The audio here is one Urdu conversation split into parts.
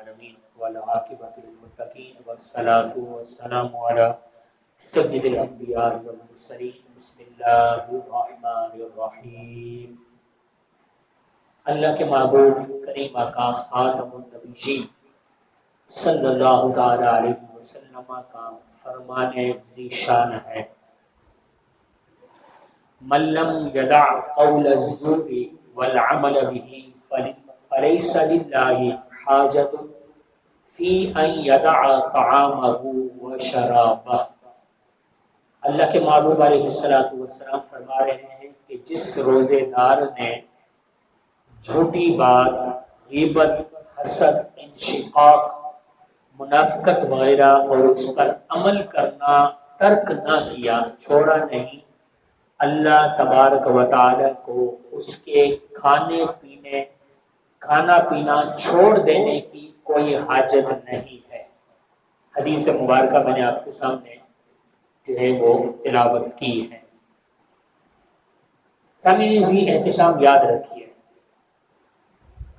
العالمين والعاقبة للمتقين والصلاة والسلام على سيد الأنبياء والمرسلين بسم اللہ الرحمن الرحیم۔ اللہ کے معبود کریم آقا خاتم النبیین صلی اللہ تعالی علیہ وسلم کا فرمان ذیشان ہے، من لم يدع قول الزور والعمل به فليس لله حاجة في أن يدع طعامه وشرابه۔ اللہ کے محبوب علیہ السلام فرما رہے ہیں کہ جس روزے دار نے جھوٹی بات، غیبت، حسد، انشقاق، منافقت وغیرہ اور اس پر عمل کرنا ترک نہ کیا، چھوڑا نہیں، اللہ تبارک و تعالی کو اس کے کھانا پینا چھوڑ دینے کی کوئی حاجت نہیں ہے۔ حدیث مبارکہ میں نے آپ کے سامنے جو ہے وہ تلاوت کی ہے۔ سامعین ذی احتشام یاد رکھیے،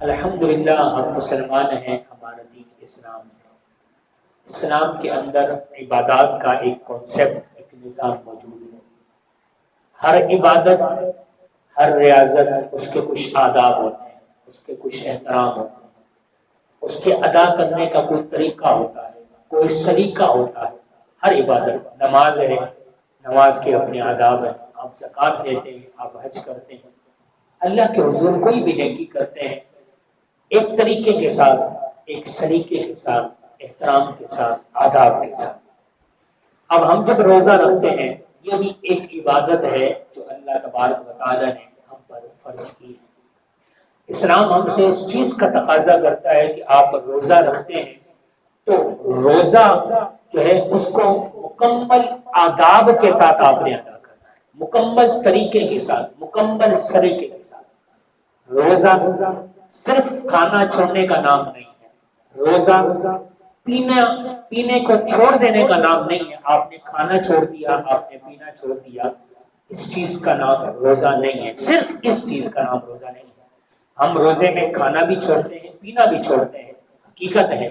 الحمدللہ ہم مسلمان ہیں، ہمارا دین اسلام ہے۔ اسلام کے اندر عبادات کا ایک کنسپٹ، ایک نظام موجود ہے۔ ہر عبادت، ہر ریاضت، اس کے کچھ آداب ہوتے ہیں، اس کے کچھ احترام ہوتے ہیں، اس کے ادا کرنے کا کوئی طریقہ ہوتا ہے، کوئی سلیقہ ہوتا ہے۔ ہر عبادت، نماز ہے، نماز کے اپنے آداب ہیں، آپ زکوٰۃ دیتے ہیں، آپ حج کرتے ہیں، اللہ کے حضور کوئی بھی نیکی کرتے ہیں ایک طریقے کے ساتھ، ایک سلیقے کے ساتھ، احترام کے ساتھ، آداب کے ساتھ۔ اب ہم جب روزہ رکھتے ہیں، یہ بھی ایک عبادت ہے جو اللہ تبارک و تعالی نے ہم پر فرض کی ہے۔ اسلام ہم سے اس چیز کا تقاضا کرتا ہے کہ آپ روزہ رکھتے ہیں تو روزہ جو ہے اس کو مکمل آداب کے ساتھ آپ نے ادا کرنا ہے، مکمل طریقے کے ساتھ، مکمل سلیقے کے ساتھ۔ روزہ صرف کھانا چھوڑنے کا نام نہیں ہے، روزہ پینے کو چھوڑ دینے کا نام نہیں ہے۔ آپ نے کھانا چھوڑ دیا، آپ نے پینا چھوڑ دیا، اس چیز کا نام روزہ نہیں ہے، صرف اس چیز کا نام روزہ نہیں ہے۔ ہم روزے میں کھانا بھی چھوڑتے ہیں، پینا بھی چھوڑتے ہیں، حقیقت ہے،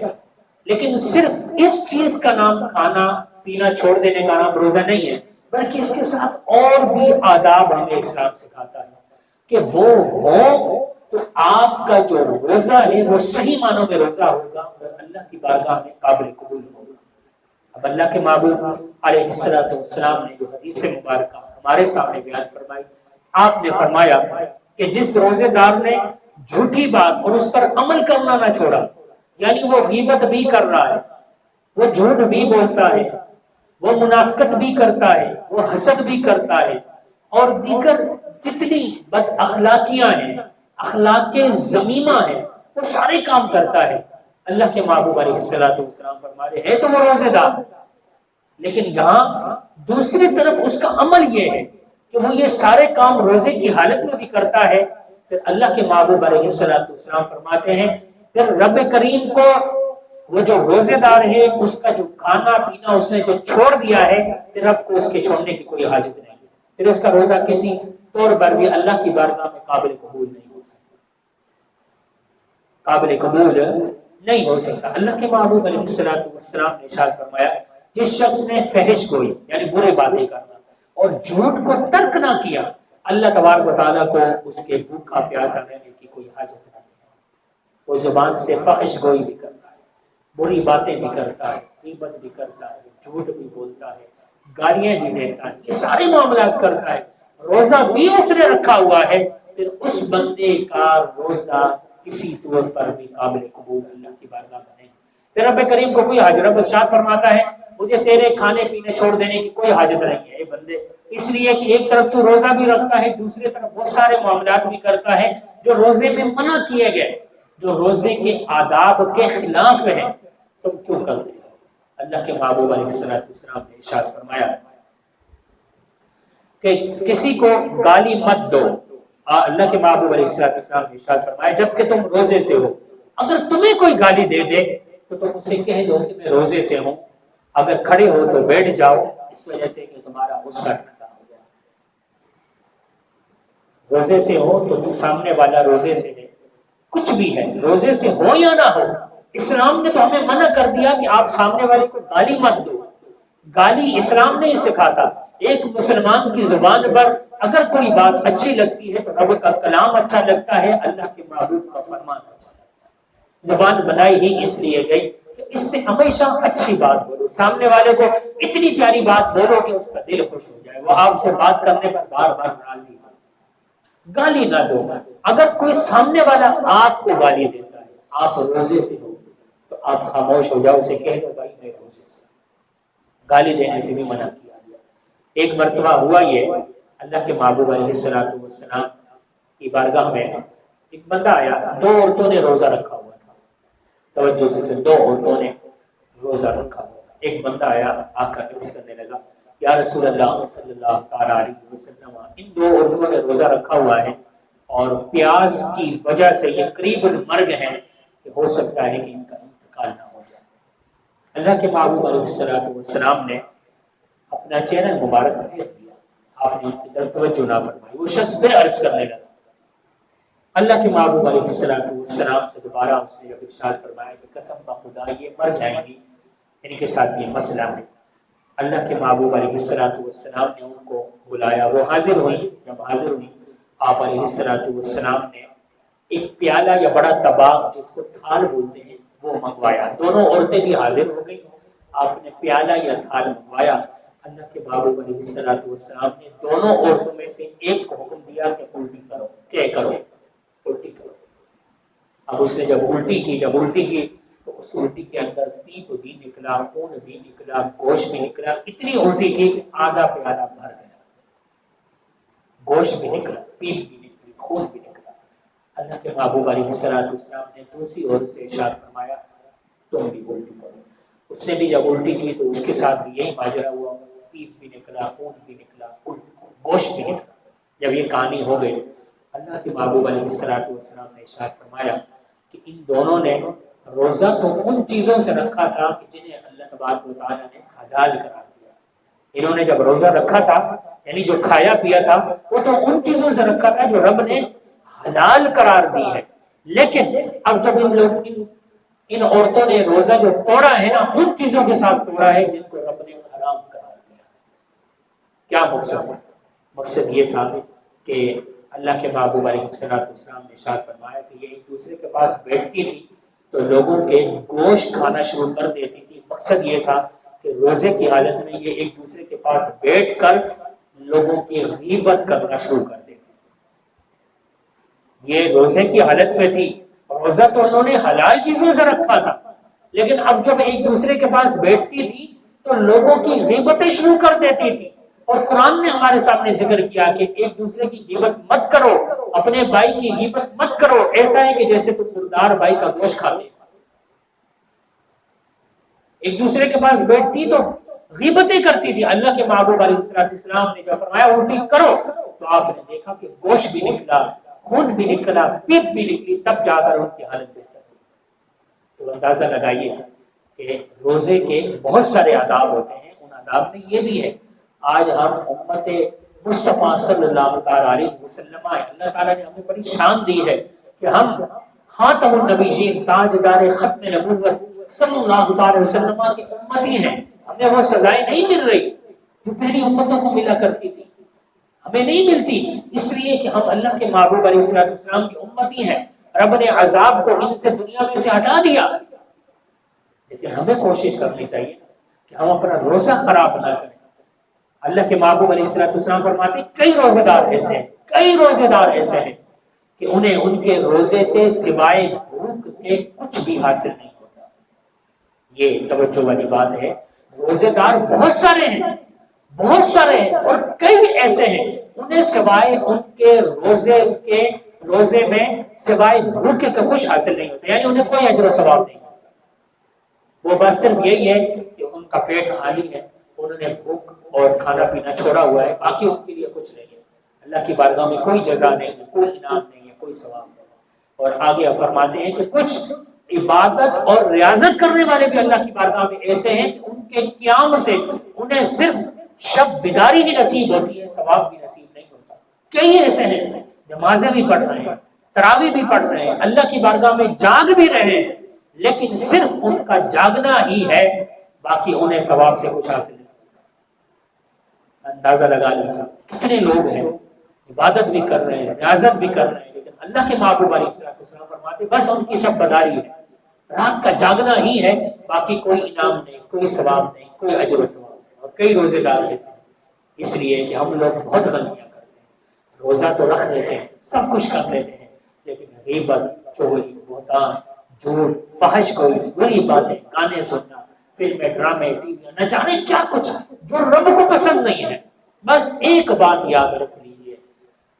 لیکن صرف اس چیز کا نام کھانا پینا چھوڑ دینے کا نام روزہ نہیں ہے، بلکہ اس کے ساتھ اور بھی آداب ہمیں اسلام سکھاتا ہے کہ وہ ہو تو آپ کا جو روزہ ہے وہ صحیح معنوں میں روزہ ہوگا اور اللہ کی بارگاہ میں قابل قبول ہوگا۔ اب اللہ کے محبوب علیہ السلام نے جو حدیث مبارکہ ہمارے سامنے بیان فرمائی، آپ نے فرمایا کہ جس روزے دار نے جھوٹی بات اور اس پر عمل کرنا نہ چھوڑا، یعنی وہ غیبت بھی کر رہا ہے، وہ جھوٹ بھی بولتا ہے، وہ منافقت بھی کرتا ہے، وہ حسد بھی کرتا ہے، اور دیگر جتنی بد اخلاقیاں ہیں، اخلاق ذمیمہ ہیں، وہ سارے کام کرتا ہے۔ اللہ کے محبوب علیہ السلام فرما رہے ہیں تو وہ روزے دار، لیکن یہاں دوسری طرف اس کا عمل یہ ہے کہ وہ یہ سارے کام روزے کی حالت میں بھی کرتا ہے۔ پھر اللہ کے محبوب علیہ السلام فرماتے ہیں پھر رب کریم کو وہ جو روزے دار ہے اس کا جو کھانا پینا اس نے جو چھوڑ دیا ہے، پھر رب کو اس کے چھوڑنے کی کوئی حاجت نہیں ہے، پھر اس کا روزہ کسی طور پر بھی اللہ کی بارگاہ میں قابل قبول نہیں ہو سکتا، قابل قبول نہیں ہو سکتا۔ اللہ کے محبوب علیہ السلام نے ارشاد فرمایا جس شخص نے فحش گوئی یعنی برے باتیں کرنا اور جھوٹ کو ترک نہ کیا، اللہ تبارک و تعالیٰ کو اس کے بھوکا پیاسا رہنے کی کوئی حاجت نہیں ہے۔ وہ زبان سے فحش گوئی بھی کرتا ہے، بری باتیں بھی کرتا ہے، غیبت بھی کرتا ہے، جھوٹ بھی بولتا ہے، گالیاں بھی دیتا ہے، یہ سارے معاملات کرتا ہے، روزہ بھی اس نے رکھا ہوا ہے، پھر اس بندے کا روزہ کسی طور پر بھی قابل قبول اللہ کی بارگاہ میں نہیں۔ پھر رب کریم کو کوئی حاجت ارشاد فرماتا ہے مجھے تیرے کھانے پینے چھوڑ دینے کی کوئی حاجت نہیں ہے اے بندے، اس لیے کہ ایک طرف تو روزہ بھی رکھتا ہے، دوسری طرف وہ سارے معاملات بھی کرتا ہے جو روزے میں منع کیے گئے، جو روزے کے آداب کے خلاف ہیں، تم کیوں کرتے ہو؟ اللہ کے محبوب علیہ السلام نے ارشاد فرمایا کہ کسی کو گالی مت دو۔ اللہ کے محبوب علیہ السلام نے ارشاد فرمایا جبکہ تم روزے سے ہو، اگر تمہیں کوئی گالی دے دے تو تم اسے کہہ دو کہ میں روزے سے ہوں، اگر کھڑے ہو تو بیٹھ جاؤ، اس وجہ سے کہ تمہارا غصہ ٹھنڈا ہو جائے۔ روزے سے ہو تو سامنے والا روزے سے ہے، کچھ بھی ہے، روزے سے ہو یا نہ ہو، اسلام نے تو ہمیں منع کر دیا کہ آپ سامنے والے کو گالی مت دو، گالی اسلام نہیں سکھاتا۔ ایک مسلمان کی زبان پر اگر کوئی بات اچھی لگتی ہے تو رب کا کلام اچھا لگتا ہے، اللہ کے محبوب کا فرمان اچھا لگتا ہے۔ زبان بنائی ہی اس لیے گئی کہ اس سے ہمیشہ اچھی بات بولو، سامنے والے کو اتنی پیاری بات بولو کہ اس کا دل خوش ہو جائے، وہ آپ سے بات کرنے پر بار بار راضی ہو۔ گالی نہ دو۔ اگر کوئی سامنے والا آپ کو گالی دیتا ہے، آپ روزے سے ہو تو آپ خاموش ہو جاؤ، اسے کہہ دو بھائی میں روزے سے۔ گالی دینے سے بھی منع کیا گیا۔ ایک مرتبہ ہوا یہ، اللہ کے محبوب علیہ الصلوۃ والسلام کی بارگاہ میں ایک بندہ آیا، دو عورتوں نے روزہ رکھا ہوا تھا، توجہ سے، دو عورتوں نے روزہ رکھا ہوا تھا۔ ایک بندہ آیا، آ کر عرض کرنے لگا یا رسول اللہ صلی اللہ تعالیٰ علیہ وسلم، ان دو عورتوں نے روزہ رکھا ہوا ہے اور پیاس کی وجہ سے یہ قریب المرگ ہیں کہ ہو سکتا ہے کہ ان کا انتقال نہ ہو جائے۔ اللہ کے محبوب علیہ الصلوۃ والسلام نے اپنا چہرہ مبارک پھیر دیا، آپ نے ان کی طرف توجہ نہ فرمائی۔ وہ شخص پھر عرض کرنے لگا، اللہ کے محبوب علیہ الصلوۃ والسلام سے دوبارہ اس نے جب ارشاد فرمایا کہ قسم بخدا یہ مر جائیں گی، ان کے ساتھ یہ مسئلہ ہے۔ اللہ کے محبوب علیہ الصلوۃ والسلام نے ان کو بلایا، وہ حاضر ہوئی۔ جب حاضر ہوئی، آپ علیہ الصلوۃ والسلام نے ایک پیالہ یا بڑا طباق جس کو تھال بولتے ہیں وہ منگوایا۔ دونوں عورتیں بھی حاضر ہو گئی، آپ نے پیالہ یا تھال منگوایا۔ اللہ کے محبوب علیہ الصلوۃ والسلام نے دونوں عورتوں میں سے ایک کو حکم دیا کہ الٹی کرو، کیا کرو؟ الٹی کرو۔ اب اس نے جب الٹی کی تو اس الٹی کے اندر پیپ بھی نکلا، خون بھی نکلا، گوشت بھی نکلا، اتنی الٹی کی کہ آدھا پیالہ بھر گیا۔ گوشت بھی نکلا، پیپ بھی نکلی، خون بھی نکلا۔ اللہ کے محبوب علیہ الصلوۃ والسلام نے دوسری عورت سے ارشاد فرمایا تم بھی الٹی کرو۔ اس نے بھی جب الٹی کی تو اس کے ساتھ بھی یہی ماجرا ہوا، پیپ بھی نکلا، خون بھی نکلا، گوشت بھی نکلا۔ جب یہ کہانی ہو گئی، اللہ کے محبوب علیہ الصلوۃ والسلام نے ارشاد فرمایا کہ ان دونوں نے روزہ تو ان چیزوں سے رکھا تھا کہ جنہیں اللہ تبارک و تعالیٰ نے حلال قرار دیا۔ انہوں نے جب روزہ رکھا تھا یعنی جو کھایا پیا تھا وہ تو ان چیزوں سے رکھا تھا جو رب نے حلال قرار دی ہے، لیکن اب جب ان عورتوں نے روزہ جو توڑا ہے نا، ان چیزوں کے ساتھ توڑا ہے جن کو رب نے حرام قرار دیا۔ کیا مقصد؟ مقصد یہ تھا کہ اللہ کے محبوب علیہ السلام نے ارشاد فرمایا کہ یہ ایک دوسرے کے پاس بیٹھتی تھی تو لوگوں کے گوشت کھانا شروع کر دیتی تھی۔ مقصد یہ تھا کہ روزے کی حالت میں یہ ایک دوسرے کے پاس بیٹھ کر لوگوں کی غیبت کرنا شروع کر دیتی تھی۔ یہ روزے کی حالت میں تھی، روزہ تو انہوں نے حلال چیزوں سے رکھا تھا، لیکن اب جب ایک دوسرے کے پاس بیٹھتی تھی تو لوگوں کی غیبتیں شروع کر دیتی تھی۔ اور قرآن نے ہمارے سامنے ذکر کیا کہ ایک دوسرے کی غیبت مت کرو، اپنے بھائی کی غیبت مت کرو، ایسا ہے کہ جیسے تم مردار بھائی کا گوشت کھاتے۔ ایک دوسرے کے پاس بیٹھتی تو غیبتیں کرتی تھی۔ اللہ کے محبوب علیہ السلام نے جب فرمایا الٹی کرو تو آپ نے دیکھا کہ گوشت بھی نکلا، خون بھی نکلا، پیپ بھی نکلی، تب جا کر ان کی حالت بہتر ہوئی۔ تو اندازہ لگائیے کہ روزے کے بہت سارے آداب ہوتے ہیں، ان آداب میں یہ بھی ہے۔ آج ہم امت مصطفیٰ صلی اللہ تعالیٰ علیہ وسلم، اللہ تعالیٰ نے ہمیں بڑی شان دی ہے کہ ہم خاتم النبیین، تاجدار ختم نبوت صلی اللہ تعالیٰ وسلم کی امتی ہیں۔ ہمیں وہ سزائیں نہیں مل رہی جو پہلی امتوں کو ملا کرتی تھی، ہمیں نہیں ملتی، اس لیے کہ ہم اللہ کے محبوب علیہ السلام کی امتی ہیں۔ رب نے عذاب کو ان سے دنیا میں سے ہٹا دیا، لیکن ہمیں کوشش کرنی چاہیے کہ ہم اپنا روزہ خراب نہ کریں۔ اللہ کے محبوب علیہ السلام فرماتے ہیں کئی روزے دار ایسے ہیں کہ انہیں ان کے روزے سے سوائے بھوک کے کچھ بھی حاصل نہیں ہوتا۔ یہ توجہ والی بات ہے۔ روزے دار بہت سارے ہیں اور کئی ایسے ہیں انہیں سوائے ان کے روزے میں سوائے بھوک کے کچھ حاصل نہیں ہوتا، یعنی انہیں کوئی اجر و ثواب نہیں ہوتا۔ وہ بس صرف یہی ہے کہ ان کا پیٹ خالی ہے، انہوں نے بھوک اور کھانا پینا چھوڑا ہوا ہے، باقی ان کے لیے کچھ نہیں ہے۔ اللہ کی بارگاہ میں کوئی جزا نہیں ہے، کوئی انعام نہیں ہے، کوئی ثواب نہیں ہے۔ اور آگے فرماتے ہیں کہ کچھ عبادت اور ریاضت کرنے والے بھی اللہ کی بارگاہ میں ایسے ہیں کہ ان کے قیام سے انہیں صرف شب بیداری بھی نصیب ہوتی ہے، ثواب بھی نصیب نہیں ہوتا۔ کئی ایسے ہیں نمازیں بھی پڑھ رہے ہیں، تراویح بھی پڑھ رہے ہیں، اللہ کی بارگاہ میں جاگ بھی رہے ہیں، لیکن صرف ان کا جاگنا ہی ہے، باقی انہیں ثواب سے کچھ حاصل نہیں۔ اندازہ لگا لیا کتنے لوگ ہیں عبادت بھی کر رہے ہیں، ریاضت بھی کر رہے ہیں، لیکن اللہ کے محبوب علیہ السلام فرماتے بس ان کی شب بداری ہے، رات کا جاگنا ہی ہے، باقی کوئی انعام نہیں، کوئی ثواب نہیں، کوئی اجر و ثواب نہیں۔ اور کئی روزے دار ایسے ہیں، اس لیے کہ ہم لوگ بہت غلطیاں کرتے ہیں، روزہ تو رکھ لیتے ہیں، سب کچھ کر لیتے ہیں، لیکن غیبت، چوری، بہتان، جھوٹ، فحش کوئی، بری باتیں، گانے سننا، فلمیں، ڈرامے، ٹی وی، نہ جانے کیا کچھ جو رب کو پسند نہیں ہے۔ بس ایک بات یاد رکھ لیجیے،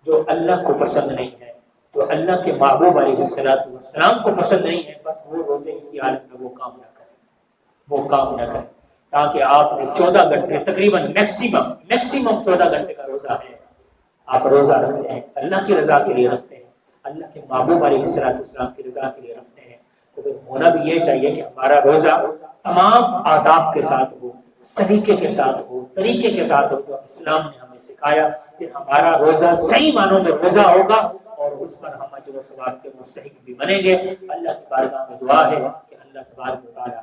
جو اللہ کو پسند نہیں ہے، جو اللہ کے محبوب علیہ السلام کو پسند نہیں ہے، بس وہ روزے کی حالت میں وہ کام نہ کریں، وہ کام نہ کریں، تاکہ آپ نے 14 گھنٹے تقریباً میکسیمم 14 گھنٹے کا روزہ ہے، آپ روزہ رکھتے ہیں، اللہ کی رضا کے لیے رکھتے ہیں، اللہ کے محبوب علیہ السلام کی رضا کے لیے رکھتے ہیں، تو پھر ہونا بھی یہ چاہیے کہ ہمارا روزہ تمام آداب کے ساتھ ہو، سلیقے کے ساتھ ہو، طریقے کے ساتھ ہو جو اسلام نے ہمیں سکھایا، پھر ہمارا روزہ صحیح معنوں میں روزہ ہوگا اور اس پر ہم اجر و ثواب کے مستحق بھی بنیں گے۔ اللہ کی بارگاہ میں دعا ہے کہ اللہ تبارک و تعالی